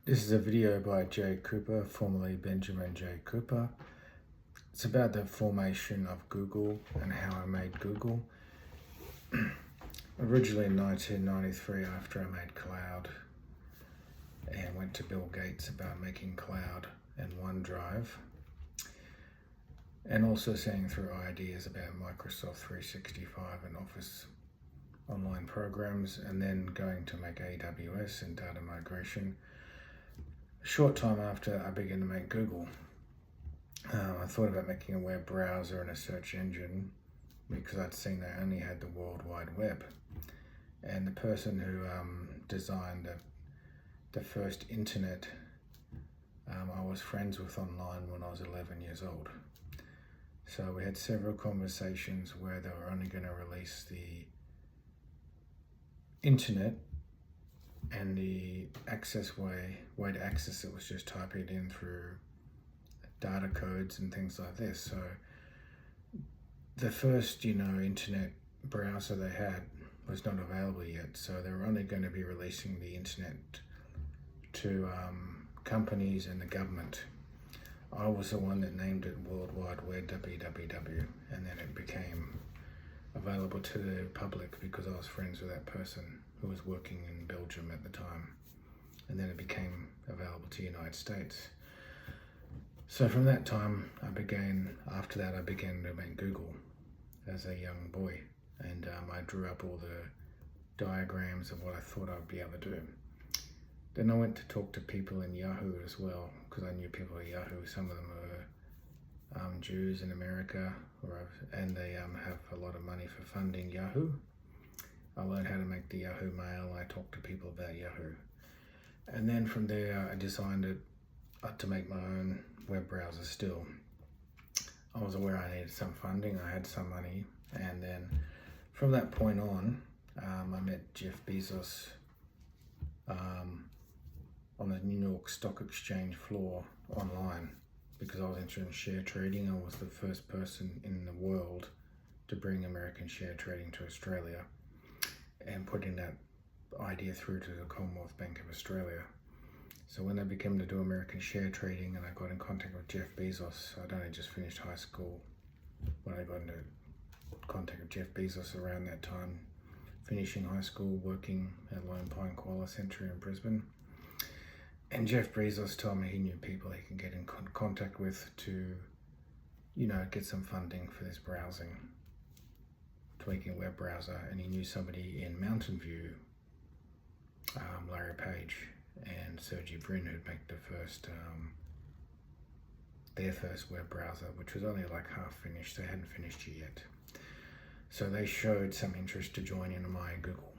This is a video by J. Cooper, formerly Benjamin J. Cooper. It's about the formation of Google and how I made Google. Originally in 1993, after I made Cloud and went to Bill Gates about making Cloud and OneDrive, and also seeing through ideas about Microsoft 365 and Office online programs, and then going to make AWS and data migration. A short time after I began to make Google, I thought about making a web browser and a search engine because I'd seen they only had the World Wide Web. And the person who designed the first internet, I was friends with online when I was 11 years old. So we had several conversations where they were only going to release the internet, and the way to access it was just typing it in through data codes and things like this. So the first, internet browser they had was not available yet. So they were only going to be releasing the internet to companies and the government. I was the one that named it World Wide Web, WWW, and then it became available to the public because I was friends with that person who was working in Belgium at the time, and then it became available to the United States. So from that time, after that I began to make Google as a young boy, and I drew up all the diagrams of what I thought I'd be able to do. Then I went to talk to people in Yahoo as well, because I knew people at Yahoo. Some of them were Jews in America, and they have a lot of money for funding Yahoo. I learned how to make the Yahoo Mail. I talked to people about Yahoo. And then from there, I decided to make my own web browser still. I was aware I needed some funding. I had some money. And then from that point on, I met Jeff Bezos on the New York Stock Exchange floor online, because I was interested in share trading. I was the first person in the world to bring American share trading to Australia and putting that idea through to the Commonwealth Bank of Australia. So when they began to do American share trading and I got in contact with Jeff Bezos, I'd only just finished high school when I got into contact with Jeff Bezos around that time, finishing high school, working at Lone Pine Koala Centre in Brisbane. And Jeff Bezos told me he knew people he can get in contact with to, get some funding for this browsing, tweaking a web browser. And he knew somebody in Mountain View, Larry Page and Sergey Brin, who'd make their first web browser, which was only like half finished. They hadn't finished it yet. So they showed some interest to join in my Google.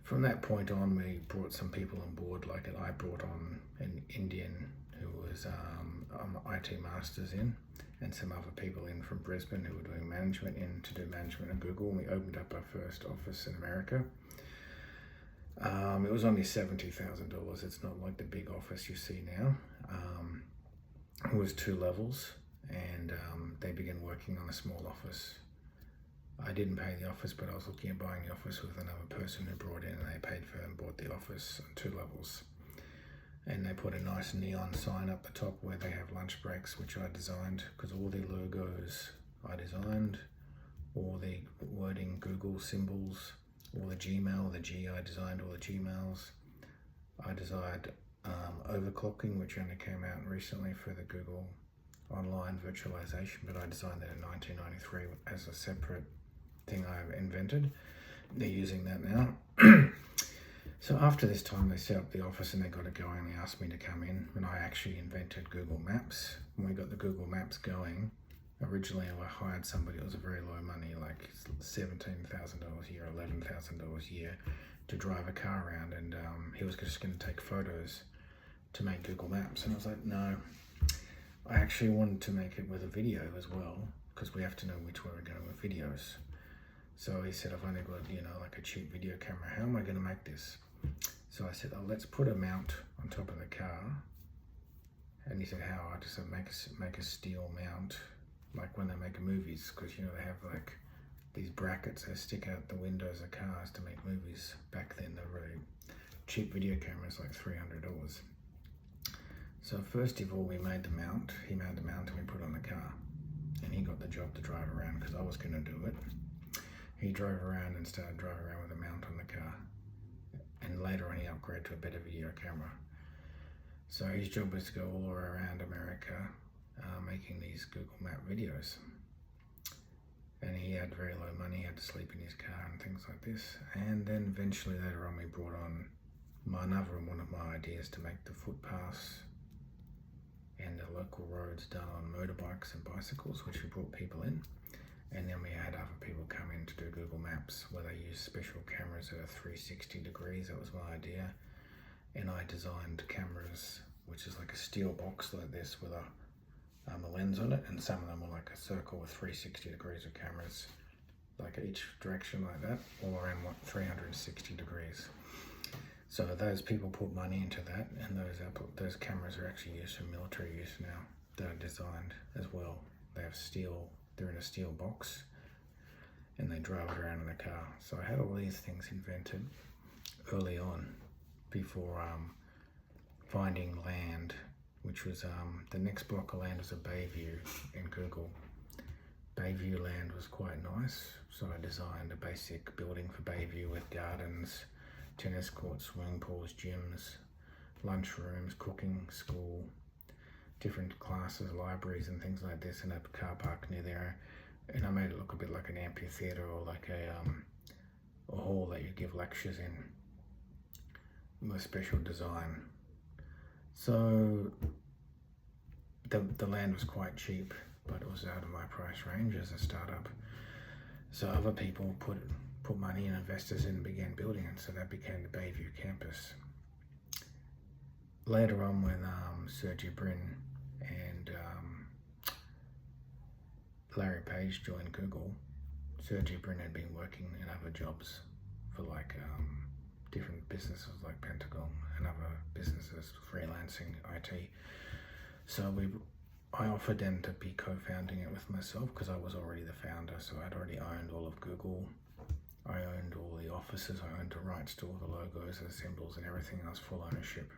From that point on, we brought some people on board. I brought on an Indian who was IT masters in, and some other people in from Brisbane who were doing management to do management at Google. And we opened up our first office in America. It was only $70,000. It's not like the big office you see now. It was 2 levels, and they began working on a small office. I didn't pay the office, but I was looking at buying the office with another person who brought in, and they paid for and bought the office on 2 levels. And they put a nice neon sign up the top where they have lunch breaks, which I designed, because all the logos I designed, all the wording, Google symbols, all the Gmail, the G, I designed all the Gmails. I designed overclocking, which only came out recently for the Google online virtualization, but I designed that in 1993 as a separate thing I invented. They're using that now. So after this time, they set up the office and they got it going, and they asked me to come in, and I actually invented Google Maps. When we got the Google Maps going, originally I hired somebody. It was a very low money, like $17,000 a year, $11,000 a year, to drive a car around, and he was just going to take photos to make Google Maps. And I was like, no, I actually wanted to make it with a video as well, because we have to know which way we're going with videos. So he said, I've only got, like a cheap video camera. How am I going to make this? So I said, let's put a mount on top of the car. And he said, how? I just said, make a steel mount, like when they make movies, because, they have like these brackets that stick out the windows of cars to make movies. Back then, they were really cheap video cameras, like $300. $100. So first of all, we made the mount. He made the mount and we put it on the car. And he got the job to drive around because I was going to do it. He drove around and started driving around with a mount on the car. And later on he upgraded to a better video camera. So his job was to go all around America making these Google Map videos. And he had very low money, he had to sleep in his car and things like this. And then eventually later on we brought on one of my ideas to make the footpaths and the local roads done on motorbikes and bicycles, which we brought people in. And then we had other people come in to do Google Maps where they use special cameras that are 360 degrees. That was my idea. And I designed cameras, which is like a steel box like this with a lens on it, and some of them were like a circle with 360 degrees of cameras, like each direction like that, all around 360 degrees. So those people put money into that, and those cameras are actually used for military use now. They're designed as well. They have steel, they're in a steel box, and they drive it around in the car. So I had all these things invented early on before finding land, which was the next block of land was a Bayview in Google. Bayview land was quite nice, so I designed a basic building for Bayview with gardens, tennis courts, swimming pools, gyms, lunch rooms, cooking, school, different classes, libraries and things like this, and a car park near there. And I made it look a bit like an amphitheatre or like a hall that you give lectures in, with special design. So the land was quite cheap, but it was out of my price range as a startup. So other people put money and investors in and began building it, so that became the Bayview campus. Later on, when Sergey Brin and Larry Page joined Google, Sergey Brin had been working in other jobs for like different businesses like Pentagon and other businesses, freelancing, IT. So I offered them to be co-founding it with myself because I was already the founder, so I'd already owned all of Google. I owned all the offices, I owned the rights to all the logos, the symbols and everything. I was full ownership.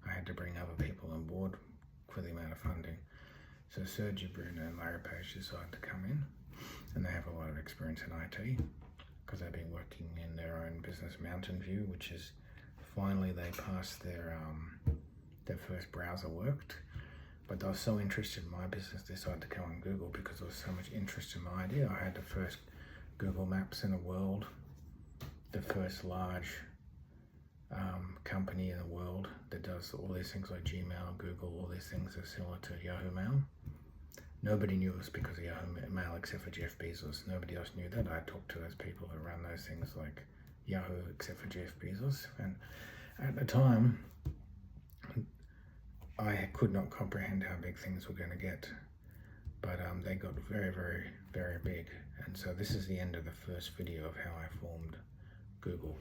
I had to bring other people on board for the amount of funding. So Sergey Brin and Larry Page decided to come in, and they have a lot of experience in IT because they've been working in their own business, Mountain View, which is finally they passed their first browser worked. But they were so interested in my business, they decided to come on Google because there was so much interest in my idea. I had the first Google Maps in the world, the first large company in the world that does all these things like Gmail, Google, all these things are similar to Yahoo Mail. Nobody knew us because of Yahoo Mail except for Jeff Bezos. Nobody else knew that. I talked to those people who run those things like Yahoo except for Jeff Bezos. And at the time, I could not comprehend how big things were going to get. But they got very, very, very big. And so this is the end of the first video of how I formed Google.